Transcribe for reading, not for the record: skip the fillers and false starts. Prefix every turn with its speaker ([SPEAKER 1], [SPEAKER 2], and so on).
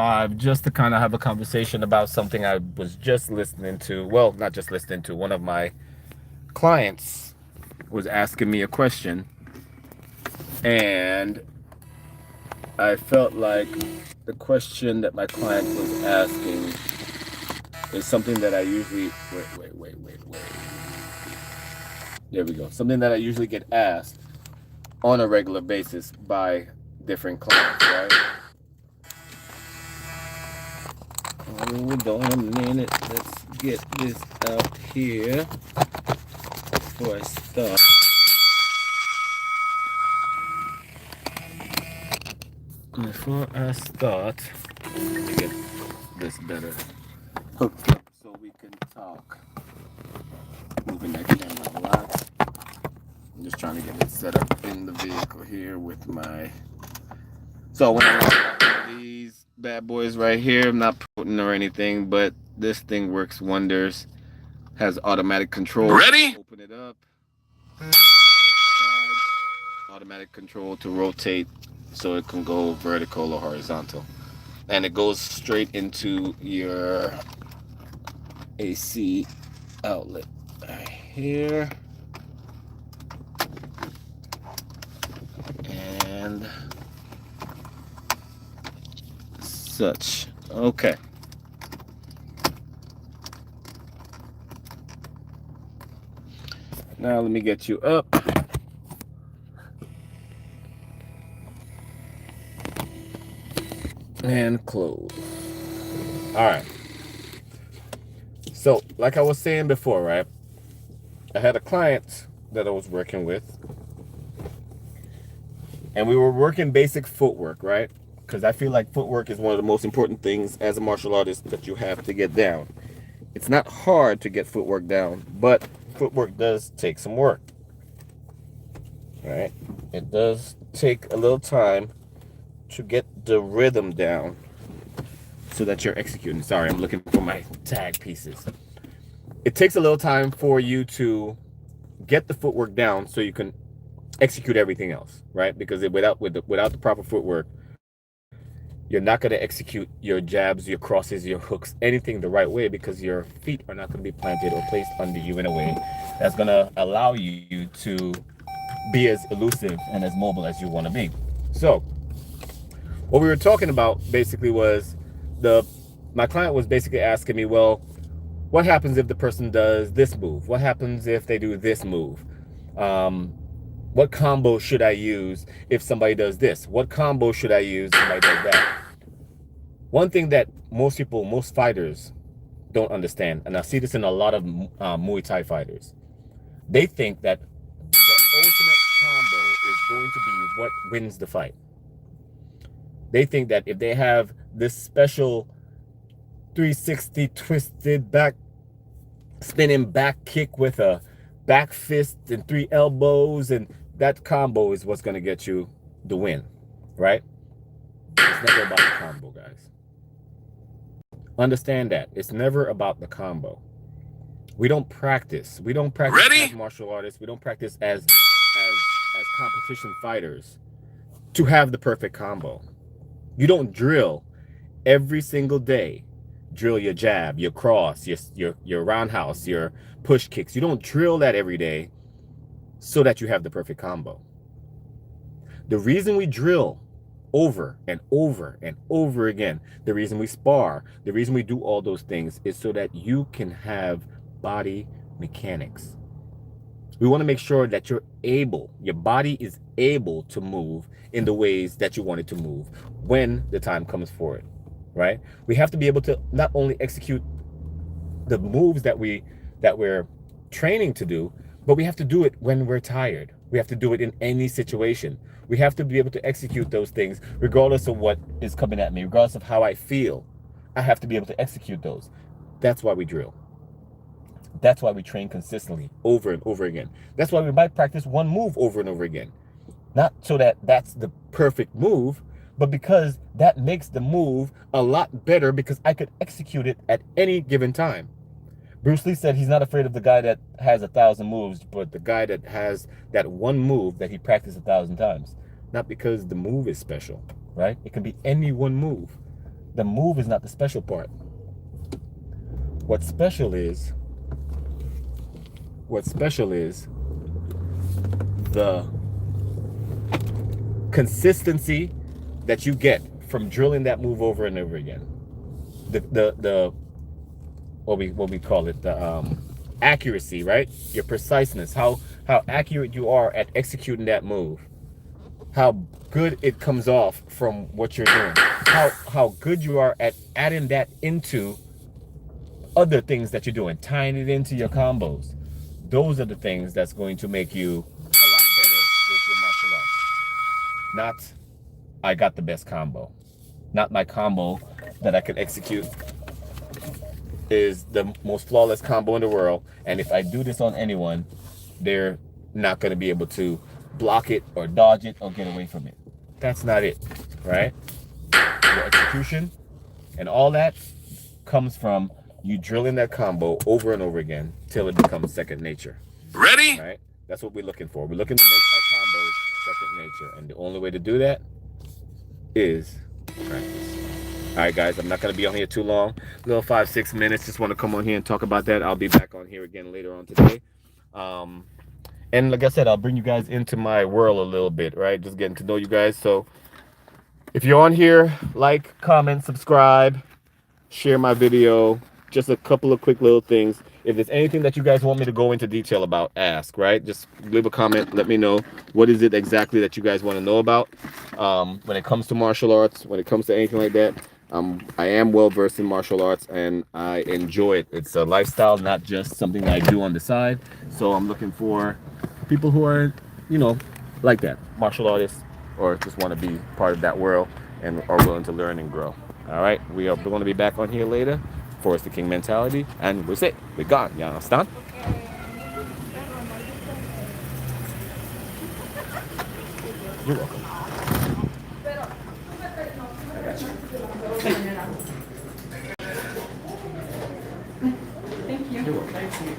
[SPEAKER 1] live just to kind of have a conversation about something I was just listening to. Well, not just listening to. One of my clients was asking me a question, and I felt like the question that my client was asking is something that I usually wait. There we go. Something that I usually get asked on a regular basis by different clients, right? Hold on a minute. Let's get this out here before I start. Before I start, let me get this better hooked up so we can talk. Moving that camera a lot. I'm just trying to get it set up in the vehicle here with my. So when I got these bad boys right here, I'm not putting or anything, but this thing works wonders. Has automatic control.
[SPEAKER 2] Ready?
[SPEAKER 1] Open it up. Automatic control to rotate so it can go vertical or horizontal. And it goes straight into your AC outlet right here. And such. Okay. Now let me get you up. And close. All right. So, like I was saying before, right? I had a client that I was working with, and we were working basic footwork, right? Because I feel like footwork is one of the most important things as a martial artist that you have to get down. It's not hard to get footwork down, but footwork does take some work, right? It does take a little time to get the rhythm down so that you're executing. Sorry, I'm looking for my tag pieces. It takes a little time for you to get the footwork down so you can execute everything else, right? Because without the proper footwork, you're not going to execute your jabs, your crosses, your hooks, anything the right way, because your feet are not going to be planted or placed under you in a way that's going to allow you to be as elusive and as mobile as you want to be. So what we were talking about basically was my client was basically asking me, well, what happens if the person does this move? What happens if they do this move? What combo should I use if somebody does this? What combo should I use if somebody does that? One thing that most fighters don't understand, and I see this in a lot of Muay Thai fighters, they think that the ultimate combo is going to be what wins the fight. They think that if they have this special 360 twisted back, spinning back kick with a back fist and 3 elbows, and that combo is what's going to get you the win, right? It's never about the combo, guys. Understand that. It's never about the combo. We don't practice. We don't practice as martial artists. We don't practice as competition fighters to have the perfect combo. You don't drill every single day. Drill your jab, your cross, your roundhouse, your push kicks. You don't drill that every day so that you have the perfect combo. The reason we drill over and over and over again, the reason we spar, the reason we do all those things is so that you can have body mechanics. We want to make sure that your body is able to move in the ways that you want it to move when the time comes for it, right? We have to be able to not only execute the moves that we're training to do, but we have to do it when we're tired. We have to do it in any situation. We have to be able to execute those things regardless of what is coming at me, regardless of how I feel. I have to be able to execute those. That's why we drill. That's why we train consistently over and over again. That's why we might practice one move over and over again. Not so that that's the perfect move, but because that makes the move a lot better because I could execute it at any given time. Bruce Lee said he's not afraid of the guy that has 1,000 moves, but the guy that has that one move that he practiced 1,000 times. Not because the move is special, right? It can be any one move. The move is not the special part. What's special is the consistency that you get from drilling that move over and over again. The what we call it, the accuracy, right? Your preciseness, how accurate you are at executing that move, how good it comes off from what you're doing, how good you are at adding that into other things that you're doing, tying it into your combos. Those are the things that's going to make you a lot better with your martial arts. Not, I got the best combo. Not my combo that I can execute is the most flawless combo in the world, and if I do this on anyone, they're not going to be able to block it or dodge it or get away from it. That's not it, right? Your execution and all that comes from you drilling that combo over and over again till it becomes second nature. Ready? Right? That's what we're looking for. We're looking to make our combos second nature, and the only way to do that is practice. All right, guys, I'm not going to be on here too long. Little 5-6 minutes. Just want to come on here and talk about that. I'll be back on here again later on today. And like I said, I'll bring you guys into my world a little bit, right? Just getting to know you guys. So if you're on here, like, comment, subscribe, share my video. Just a couple of quick little things. If there's anything that you guys want me to go into detail about, ask, right? Just leave a comment. Let me know what is it exactly that you guys want to know about. When it comes to martial arts, when it comes to anything like that, I am well versed in martial arts and I enjoy it. It's a lifestyle, not just something I do on the side. So I'm looking for people who are, you know, like that, martial artists, or just want to be part of that world and are willing to learn and grow. All right, we're going to be back on here later. Forrest the King mentality, and we're it. We're gone. You understand? You're welcome. I got you. Thank you. You're welcome. Thank you.